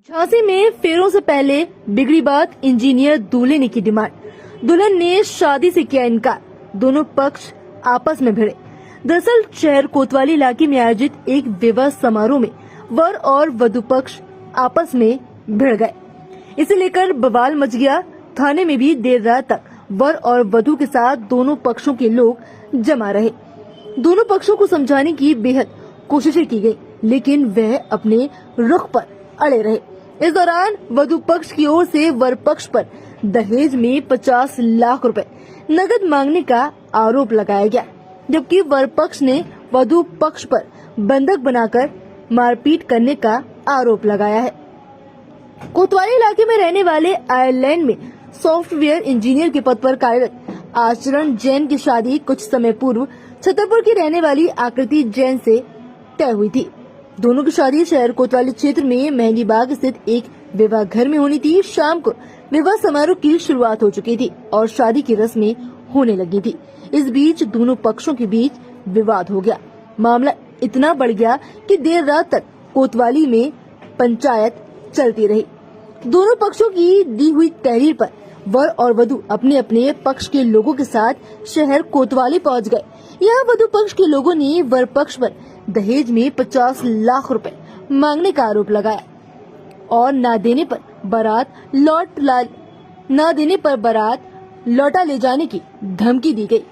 झांसी में फेरों से पहले बिगड़ी बात, इंजीनियर दूल्हे ने की डिमांड। दुल्हन ने शादी से किया इनकार। दोनों पक्ष आपस में भिड़े। दरअसल शहर कोतवाली इलाके में आयोजित एक विवाह समारोह में वर और वधु पक्ष आपस में भिड़ गए। इसे लेकर बवाल मच गया। थाने में भी देर रात तक वर और वधु के साथ दोनों पक्षों के लोग जमा रहे। दोनों पक्षों को समझाने की बेहद कोशिशें की गई, लेकिन वह अपने रुख पर अड़े रहे। इस दौरान वधु पक्ष की ओर से वर पक्ष पर दहेज में 50 लाख रुपए नगद मांगने का आरोप लगाया गया, जबकि वर पक्ष ने वधु पक्ष पर बंधक बनाकर मारपीट करने का आरोप लगाया है। कोतवाली इलाके में रहने वाले आयरलैंड में सॉफ्टवेयर इंजीनियर के पद पर कार्यरत आचरण जैन की शादी कुछ समय पूर्व छतरपुर की रहने वाली आकृति जैन से तय हुई थी। दोनों की शादी शहर कोतवाली क्षेत्र में मेहंदी बाग स्थित एक विवाह घर में होनी थी। शाम को विवाह समारोह की शुरुआत हो चुकी थी और शादी की रस्में होने लगी थी। इस बीच दोनों पक्षों के बीच विवाद हो गया। मामला इतना बढ़ गया कि देर रात तक कोतवाली में पंचायत चलती रही। दोनों पक्षों की दी हुई तहरीर पर वर और वधु अपने अपने पक्ष के लोगों के साथ शहर कोतवाली पहुंच गए। यहाँ वधु पक्ष के लोगों ने वर पक्ष पर दहेज में 50 लाख रुपए मांगने का आरोप लगाया और न देने पर बारात लौटा ले जाने की धमकी दी गई,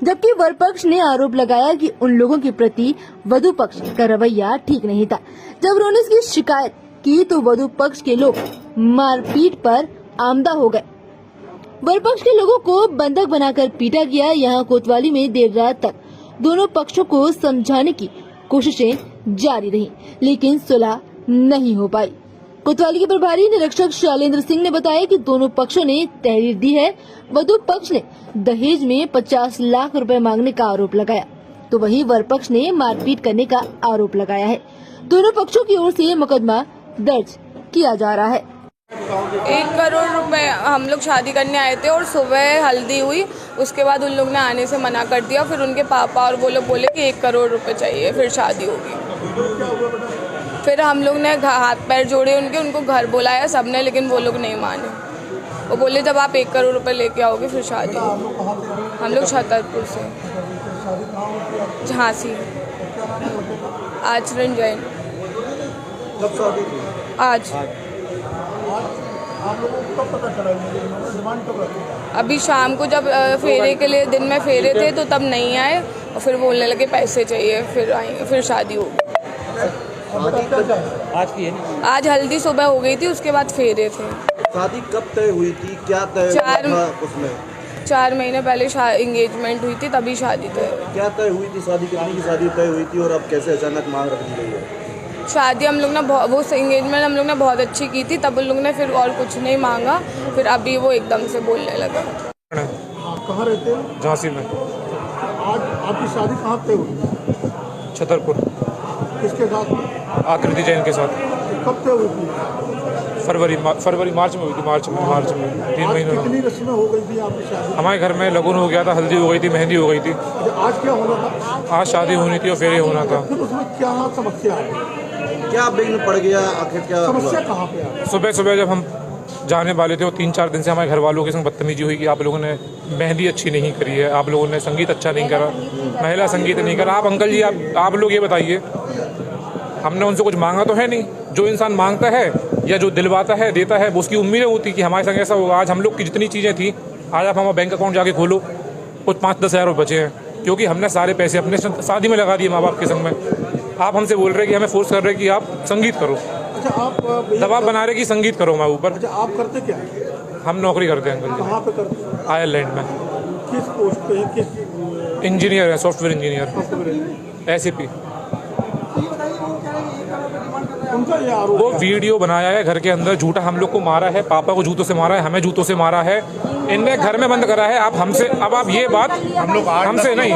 जबकि वर पक्ष ने आरोप लगाया कि उन लोगों के प्रति वधु पक्ष का रवैया ठीक नहीं था। जब उन्होंने इसकी शिकायत की तो वधु पक्ष के लोग मारपीट पर आमदा हो गए। वर पक्ष के लोगों को बंधक बनाकर पीटा गया। यहाँ कोतवाली में देर रात तक दोनों पक्षों को समझाने की कोशिशें जारी रही, लेकिन सुलह नहीं हो पाई। कोतवाली के प्रभारी निरीक्षक शैलेंद्र सिंह ने बताया कि दोनों पक्षों ने तहरीर दी है। वधु पक्ष ने दहेज में 50 लाख रुपए मांगने का आरोप लगाया, तो वहीं वर पक्ष ने मारपीट करने का आरोप लगाया है। दोनों पक्षों की ओर से मुकदमा दर्ज किया जा रहा है। 1 करोड़ रुपए हम लोग शादी करने आए थे और सुबह हल्दी हुई। उसके बाद उन लोग ने आने से मना कर दिया। फिर उनके पापा और वो लोग बोले कि 1 करोड़ रुपए चाहिए, फिर शादी होगी। फिर हम लोग ने हाथ पैर जोड़े उनको घर बुलाया सबने, लेकिन वो लोग नहीं माने। वो बोले जब आप 1 करोड़ रुपए लेके आओगे फिर शादी होगी। हम लोग छतरपुर से, झांसी, आचरण जैन। आज अभी शाम को जब फेरे के लिए दिन में फेरे थे तो तब नहीं आए और फिर बोलने लगे पैसे चाहिए, फिर आएंगे, फिर शादी होगी। आज हल्दी सुबह हो गई थी, उसके बाद फेरे थे। शादी कब तय हुई थी, क्या तय था उसमें? 4 महीने पहले एंगेजमेंट हुई थी, तभी शादी तय। क्या तय हुई थी शादी, कितनी की शादी तय हुई थी और अब कैसे अचानक मांग रख दी गई है? शादी हम लोग ने वो एंगेजमेंट हम लोग ने बहुत अच्छी की थी, तब उन लोग ने फिर और कुछ नहीं मांगा। फिर अभी वो एकदम से बोलने लगा। कहाँ रहते हैं? झांसी में। आज आपकी शादी कहाँ पे हुई? छतरपुर। किसके साथ? आकृति जैन के साथ। कब तय हुई थी? फरवरी मार्च में हुई थी। मार्च में 3 महीने। कितनी रस्में हो गई थी आपकी शादी? हमारे घर में लगन हो गया था, हल्दी हो गई थी, मेहंदी हो गई थी। आज क्या होना था? आज शादी होनी थी और फेरे होना था। फिर उसमें क्या समस्या है? क्या विघ्न पड़ गया, आखिर क्या समस्या कहाँ पे है? सुबह जब हम जाने वाले थे, वो 3-4 दिन से हमारे घर वालों के संग बदतमीजी हुई कि आप लोगों ने मेहंदी अच्छी नहीं करी है, आप लोगों ने संगीत अच्छा नहीं करा, महिला संगीत नहीं करा। आप अंकल जी, आप लोग ये बताइए, हमने उनसे कुछ मांगा तो है नहीं। जो इंसान मांगता है या जो दिलवाता है, देता है, वो उसकी उम्मीदें होती कि हमारे संग ऐसा होगा। आज हम लोग की जितनी चीज़ें थी, आज आप हमारा बैंक अकाउंट जाके खोलो, कुछ 5-10 हज़ार रुपये बचे हैं, क्योंकि हमने सारे पैसे अपने शादी में लगा दिए माँ बाप के संग में। आप हमसे बोल रहे कि हमें फोर्स कर रहे कि आप संगीत करो। अच्छा, आप दबाव बना रहे कि संगीत करो हमारे ऊपर। अच्छा, आप करते क्या? हम नौकरी करते हैं अंकल जी। कहाँ पे करते हैं? आयरलैंड में। किस पोस्ट पे? किस इंजीनियर है, सॉफ्टवेयर इंजीनियर, SAP। उनका ये आरोप वो वीडियो बनाया है घर के अंदर, झूठा हम लोग को मारा है, पापा को जूतों से मारा है, हमें जूतों से मारा है, इनने घर में बंद करा है। आप हमसे, अब आप ये बात हमसे नहीं